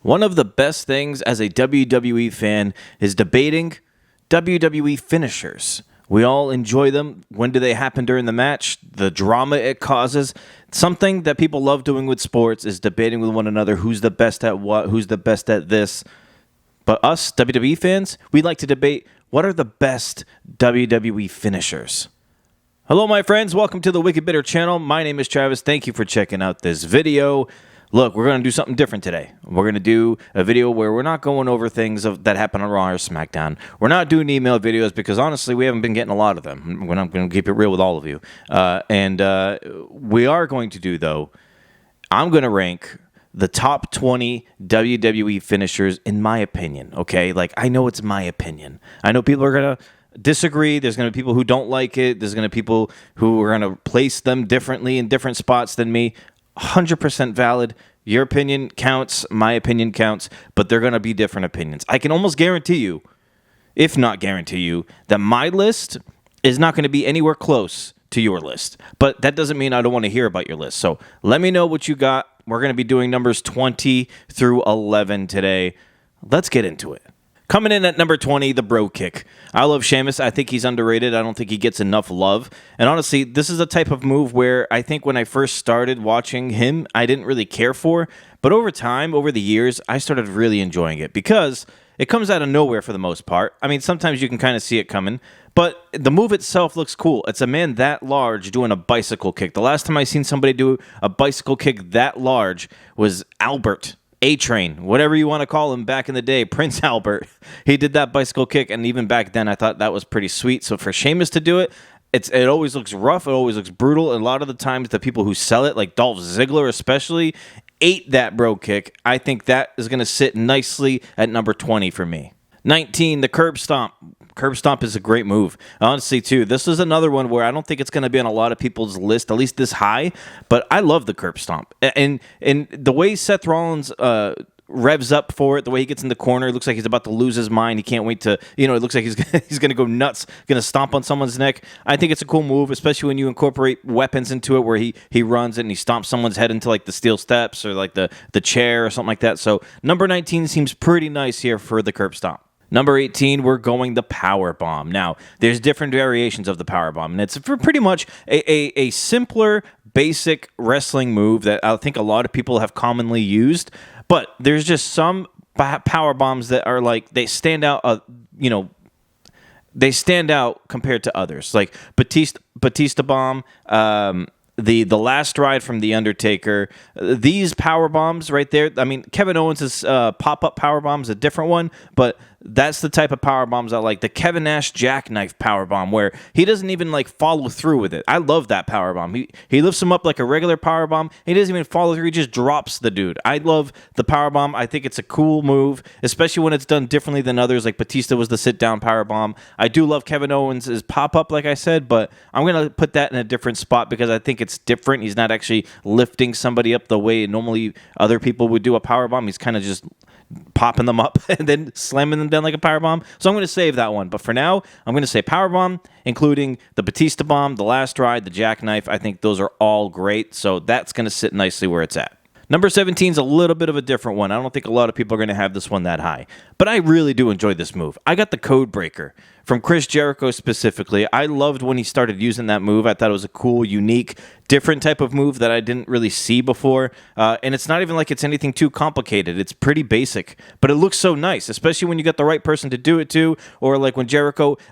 One of the best things as a WWE fan is debating WWE finishers. We all enjoy them. When do they happen during the match? The drama it causes. Something that people love doing with sports is debating with one another who's the best at what, who's the best at this. But us, WWE fans, we like to debate what are the best WWE finishers. Hello, my friends. Welcome to the Wicked Bitter channel. My name is Travis. Thank you for checking out this video. Look, we're going to do something different today. We're going to do a video where we're not going over things that happen on Raw or SmackDown. We're not doing email videos because, honestly, we haven't been getting a lot of them. We're not going to keep it real with all of you. We are going to do, though, I'm going to rank the top 20 WWE finishers in my opinion, okay? Like, I know it's my opinion. I know people are going to disagree. There's going to be people who don't like it. There's going to be people who are going to place them differently in different spots than me. 100% valid. Your opinion counts. My opinion counts. But they're going to be different opinions. I can almost guarantee you, if not guarantee you, that my list is not going to be anywhere close to your list. But that doesn't mean I don't want to hear about your list. So let me know what you got. We're going to be doing numbers 20 through 11 today. Let's get into it. Coming in at number 20, the bro kick. I love Sheamus. I think he's underrated. I don't think he gets enough love. And honestly, this is a type of move where I think when I first started watching him, I didn't really care for. But over time, over the years, I started really enjoying it because it comes out of nowhere for the most part. I mean, sometimes you can kind of see it coming. But the move itself looks cool. It's a man that large doing a bicycle kick. The last time I seen somebody do a bicycle kick that large was Albert. A-Train, whatever you want to call him back in the day, Prince Albert. He did that bicycle kick, and even back then I thought that was pretty sweet. So for Sheamus to do it, it always looks rough, it always looks brutal, and a lot of the times the people who sell it, like Dolph Ziggler especially, ate that bro kick. I think that is going to sit nicely at number 20 for me. 19, the curb stomp. Curb stomp is a great move. Honestly, too, this is another one where I don't think it's going to be on a lot of people's list, at least this high, but I love the curb stomp. And the way Seth Rollins revs up for it, the way he gets in the corner, it looks like he's about to lose his mind. He can't wait to, it looks like he's going to go nuts, going to stomp on someone's neck. I think it's a cool move, especially when you incorporate weapons into it where he runs it and he stomps someone's head into like the steel steps or like the chair or something like that. So number 19 seems pretty nice here for the curb stomp. Number 18, we're going the power bomb. Now, there's different variations of the power bomb, and it's pretty much a simpler, basic wrestling move that I think a lot of people have commonly used. But there's just some power bombs that are like they stand out. They stand out compared to others, like Batista bomb. The last ride from The Undertaker, these power bombs right there. I mean, Kevin Owens' pop-up power bomb is a different one, but that's the type of power bombs I like. The Kevin Nash jackknife power bomb, where he doesn't even like follow through with it. I love that power bomb. He lifts him up like a regular power bomb. He doesn't even follow through. He just drops the dude. I love the power bomb. I think it's a cool move, especially when it's done differently than others. Like Batista was the sit-down power bomb. I do love Kevin Owens' pop-up, like I said, but I'm gonna put that in a different spot because I think it's different. He's not actually lifting somebody up the way normally other people would do a power bomb. He's kind of just popping them up and then slamming them down like a power bomb. So I'm going to save that one. But for now, I'm going to say power bomb, including the Batista bomb, the last ride, the jackknife. I think those are all great. So that's going to sit nicely where it's at. Number 17 is a little bit of a different one. I don't think a lot of people are going to have this one that high. But I really do enjoy this move. I got the Code Breaker from Chris Jericho specifically. I loved when he started using that move. I thought it was a cool, unique, different type of move that I didn't really see before. And it's not even like it's anything too complicated. It's pretty basic, but it looks so nice, especially when you got the right person to do it to. Or like when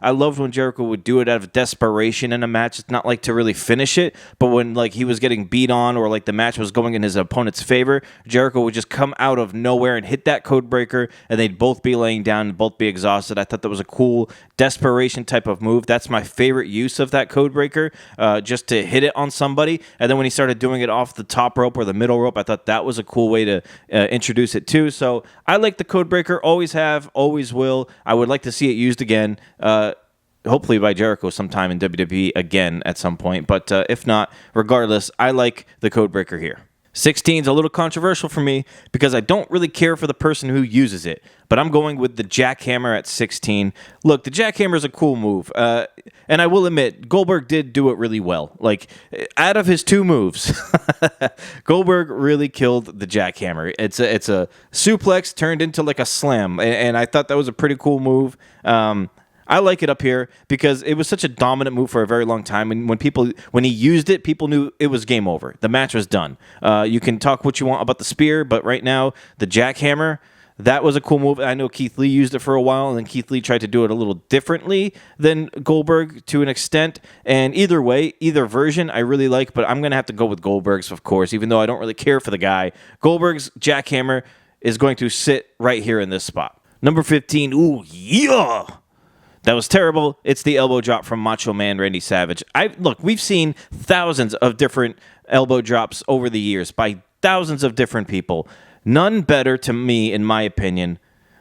I loved when Jericho would do it out of desperation in a match. It's not like to really finish it, but when like he was getting beat on or like the match was going in his opponent's favor, Jericho would just come out of nowhere and hit that Code Breaker, and they'd both be laying down and both be exhausted. I thought that was a cool desperation type of move. That's my favorite use of that Code Breaker, just to hit it on somebody. And then when he started doing it off the top rope or the middle rope, I thought that was a cool way to introduce it too. So I like the Code Breaker, always have, always will. I would like to see it used again, hopefully by Jericho sometime in WWE again at some point. But if not, regardless, I like the Code Breaker here. 16 is a little controversial for me because I don't really care for the person who uses it, but I'm going with the jackhammer at 16. Look, the jackhammer is a cool move, and I will admit, Goldberg did do it really well. Like, out of his two moves, Goldberg really killed the jackhammer. It's a suplex turned into like a slam, and I thought that was a pretty cool move. I like it up here because it was such a dominant move for a very long time. And when he used it, people knew it was game over. The match was done. You can talk what you want about the spear, but right now, the jackhammer, that was a cool move. I know Keith Lee used it for a while, and then Keith Lee tried to do it a little differently than Goldberg to an extent. And either way, either version, I really like, but I'm going to have to go with Goldberg's, of course, even though I don't really care for the guy. Goldberg's jackhammer is going to sit right here in this spot. Number 15, ooh, yeah! That was terrible. It's the elbow drop from Macho Man Randy Savage. Look, we've seen thousands of different elbow drops over the years by thousands of different people. None better to me, in my opinion,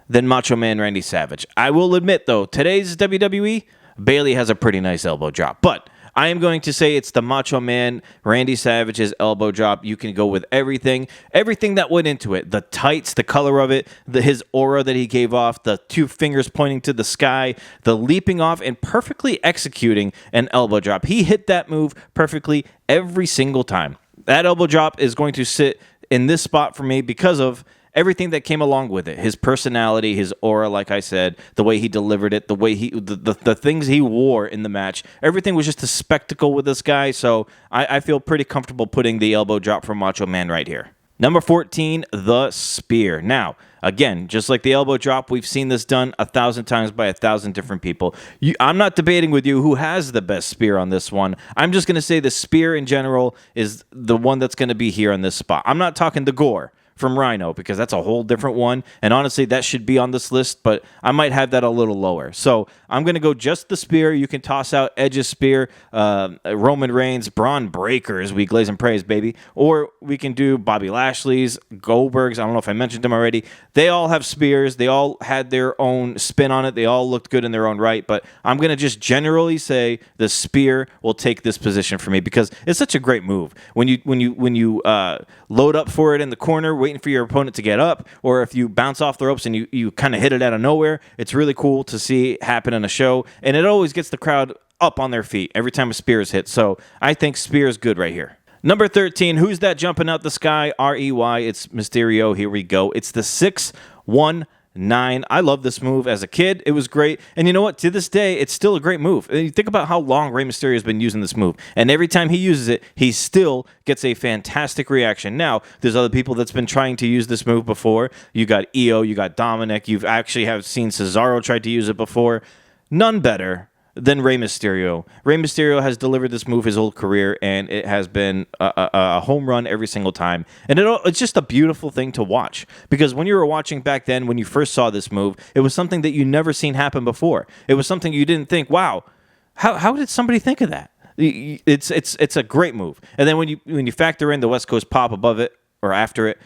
than Macho Man Randy Savage. I will admit, though, today's WWE, Bayley has a pretty nice elbow drop. But I am going to say it's the Macho Man Randy Savage's elbow drop. You can go with everything that went into it. The tights, the color of it, his aura that he gave off, the two fingers pointing to the sky, the leaping off, and perfectly executing an elbow drop. He hit that move perfectly every single time. That elbow drop is going to sit in this spot for me because of everything that came along with it. His personality, his aura, like I said, the way he delivered it, the way the things he wore in the match. Everything was just a spectacle with this guy, so I feel pretty comfortable putting the elbow drop from Macho Man right here. Number 14, the spear. Now, again, just like the elbow drop, we've seen this done 1,000 times by 1,000 different people. I'm not debating with you who has the best spear on this one. I'm just going to say the spear in general is the one that's going to be here on this spot. I'm not talking the gore from Rhino, because that's a whole different one. And honestly, that should be on this list, but I might have that a little lower. So I'm going to go just the spear. You can toss out Edge's spear, Roman Reigns, Braun Breaker's, we glaze and praise, baby. Or we can do Bobby Lashley's, Goldberg's. I don't know if I mentioned them already. They all have spears. They all had their own spin on it. They all looked good in their own right. But I'm going to just generally say the spear will take this position for me because it's such a great move. When you load up for it in the corner, waiting for your opponent to get up, or if you bounce off the ropes and you kind of hit it out of nowhere, it's really cool to see happen in a show, and it always gets the crowd up on their feet every time a spear is hit, so I think spear is good right here. Number 13, who's that jumping out the sky? R-E-Y, it's Mysterio. Here we go. It's the 619. I love this move as a kid. It was great. And you know what? To this day, it's still a great move. And you think about how long Rey Mysterio has been using this move. And every time he uses it, he still gets a fantastic reaction. Now, there's other people that's been trying to use this move before. You got Io, you got Dominic. You've actually have seen Cesaro try to use it before. None better than Rey Mysterio. Rey Mysterio has delivered this move his whole career, and it has been a home run every single time. And it's just a beautiful thing to watch. Because when you were watching back then, when you first saw this move, it was something that you never seen happen before. It was something you didn't think, wow, how did somebody think of that? It's a great move. And then when you factor in the West Coast pop above it, or after it.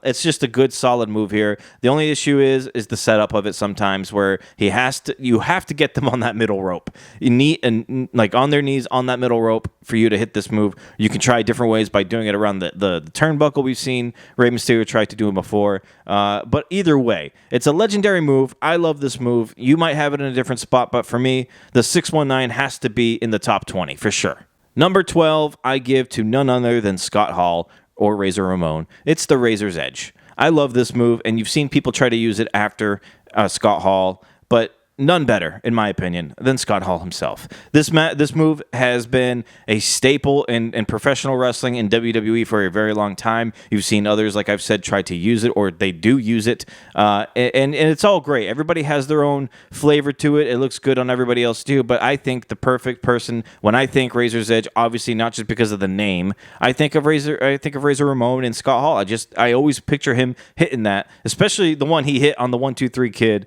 It's just a good, solid move here. The only issue is the setup of it sometimes, where you have to get them on that middle rope. You need like on their knees on that middle rope for you to hit this move. You can try different ways by doing it around the turnbuckle. We've seen Rey Mysterio try to do it before. But either way, it's a legendary move. I love this move. You might have it in a different spot, but for me, the 619 has to be in the top 20 for sure. Number 12, I give to none other than Scott Hall, or Razor Ramon. It's the Razor's Edge. I love this move, and you've seen people try to use it after Scott Hall, but none better, in my opinion, than Scott Hall himself. This move has been a staple in professional wrestling in WWE for a very long time. You've seen others, like I've said, try to use it, or they do use it, and it's all great. Everybody has their own flavor to it. It looks good on everybody else too, but I think the perfect person, when I think Razor's Edge, obviously not just because of the name, I think of Razor Ramon and Scott Hall. I always picture him hitting that, especially the one he hit on the 1-2-3 Kid,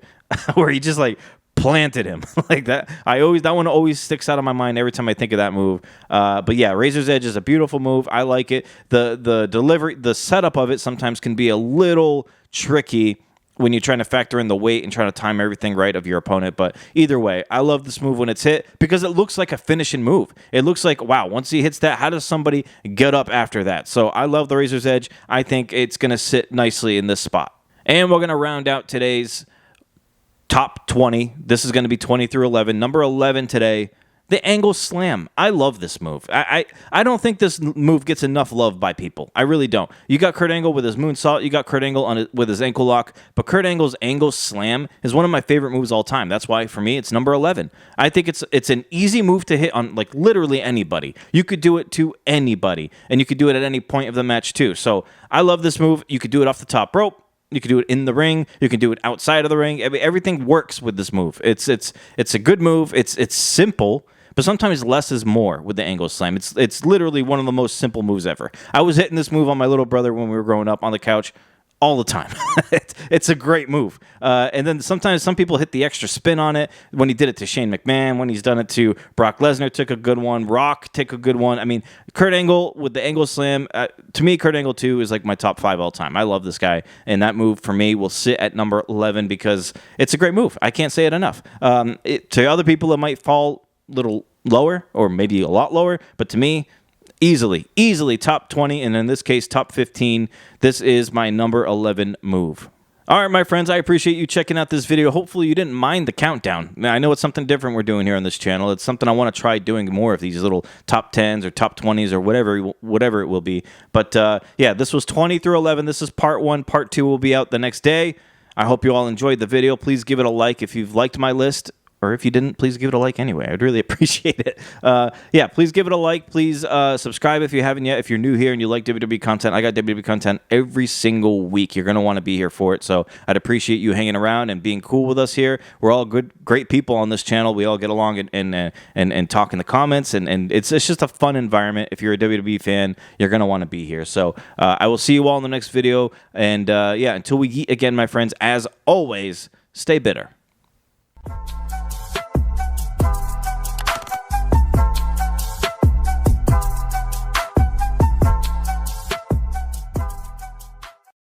where he just like planted him like that. That one always sticks out of my mind every time I think of that move. But yeah, Razor's Edge is a beautiful move. I like it. The delivery, the setup of it sometimes can be a little tricky when you're trying to factor in the weight and trying to time everything right of your opponent. But either way, I love this move when it's hit because it looks like a finishing move. It looks like, wow, once he hits that, how does somebody get up after that? So I love the Razor's Edge. I think it's going to sit nicely in this spot. And we're going to round out today's top 20. This is going to be 20 through 11. Number 11 today, the angle slam. I love this move. I don't think this move gets enough love by people. I really don't. You got Kurt Angle with his moonsault. You got Kurt Angle with his ankle lock. But Kurt Angle's angle slam is one of my favorite moves all time. That's why, for me, it's number 11. I think it's an easy move to hit on like literally anybody. You could do it to anybody. And you could do it at any point of the match too. So I love this move. You could do it off the top rope. You can do it in the ring. You can do it outside of the ring. Everything works with this move. It's a good move. It's simple. But sometimes less is more with the angle slam. It's literally one of the most simple moves ever. I was hitting this move on my little brother when we were growing up on the couch all the time. It's a great move. And then sometimes some people hit the extra spin on it. When he did it to Shane McMahon, when he's done it to Brock Lesnar, took a good one. Rock took a good one. I mean, Kurt Angle with the angle slam, to me, Kurt Angle 2 is like my top 5 all time. I love this guy. And that move for me will sit at number 11 because it's a great move. I can't say it enough. To other people, it might fall little lower or maybe a lot lower, but to me, easily top 20, and in this case, top 15. This is my number 11 move. All right, my friends, I appreciate you checking out this video. Hopefully you didn't mind the countdown. I know it's something different we're doing here on this channel. It's something I want to try doing more of, these little top 10s or top 20s or whatever it will be. But yeah, this was 20 through 11. This is part 1. Part 2 will be out the next day. I hope you all enjoyed the video. Please give it a like if you've liked my list. Or if you didn't, please give it a like anyway. I'd really appreciate it. Yeah, please give it a like. Please subscribe if you haven't yet. If you're new here and you like WWE content, I got WWE content every single week. You're going to want to be here for it. So I'd appreciate you hanging around and being cool with us here. We're all great people on this channel. We all get along and talk in the comments. And it's just a fun environment. If you're a WWE fan, you're going to want to be here. So I will see you all in the next video. And yeah, until we meet again, my friends, as always, stay bitter.